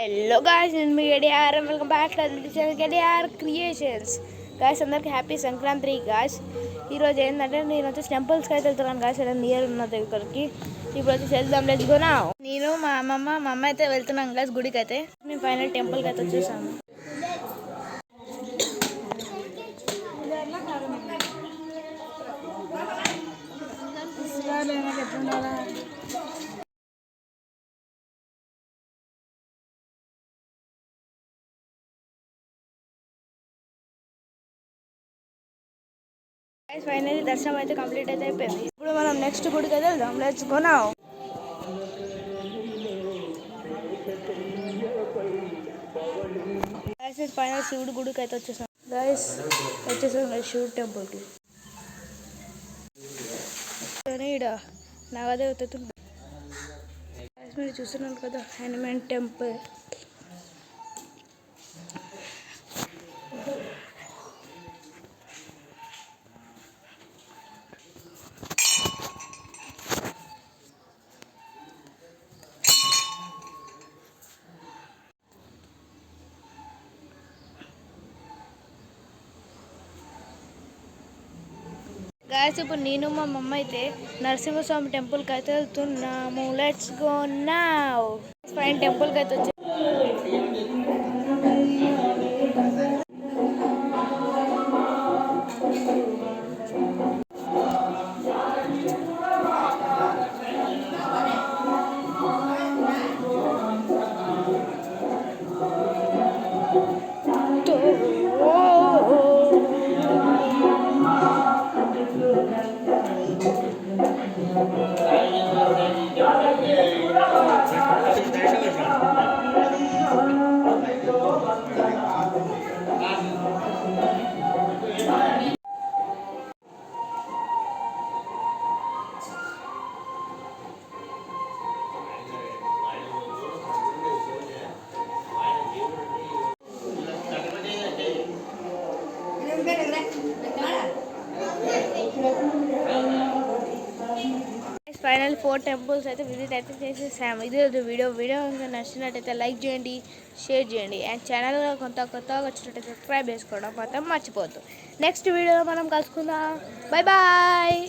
Hello guys, నేను మీ Gadiyar welcome back to Gadiyar creations. Guys, అందరికి హ్యాపీ సంక్రాంతి గాయ్స్. ఈరోజు ఏంటంటే నేను వచ్చేసి టెంపుల్స్కి అయితే వెళ్తున్నాను గాయ్స్. ఇలా నియర్ ఉన్న దగ్గరికి ఇప్పుడు వచ్చేసి వెళ్దాం. Let's go now. నేను మా అమ్మ అయితే వెళ్తున్నాం గాయ్స్ గుడికి అయితే. మేము ఫైనల్ టెంపుల్కి అయితే వచ్చేసాము. ఫైనల్లీ దర్శనం అయితే కంప్లీట్ అయితే అయిపోయింది. ఇప్పుడు మనం నెక్స్ట్ గుడికి అయితే వెళ్దాం. Let's go now. ఫైనల్ శివుడి గుడికి అయితే వచ్చేసాం గైస్. శివుడి టెంపుల్కి. ఇక్కడ నాగదేవత మీరు చూస్తున్నారు కదా, హనుమాన్ టెంపుల్. గాయస్, ఇప్పుడు నేను మా మమ్మ అయితే నరసింహస్వామి టెంపుల్కి అయితే వెళ్తున్నాము. Let's go now. ఫైన్ టెంపుల్కి అయితే వచ్చి ఫైనల్ 4 టెంపుల్స్ అయితే విజిట్ అయితే చేసేసాము. ఇది వీడియో నచ్చినట్టయితే లైక్ చేయండి, షేర్ చేయండి. అండ్ ఛానల్లో కొత్తగా వచ్చినట్టయితే సబ్స్క్రైబ్ చేసుకోవడం మాత్రం మర్చిపోవద్దు. నెక్స్ట్ వీడియోలో మనం కలుసుకుందాం. Bye bye.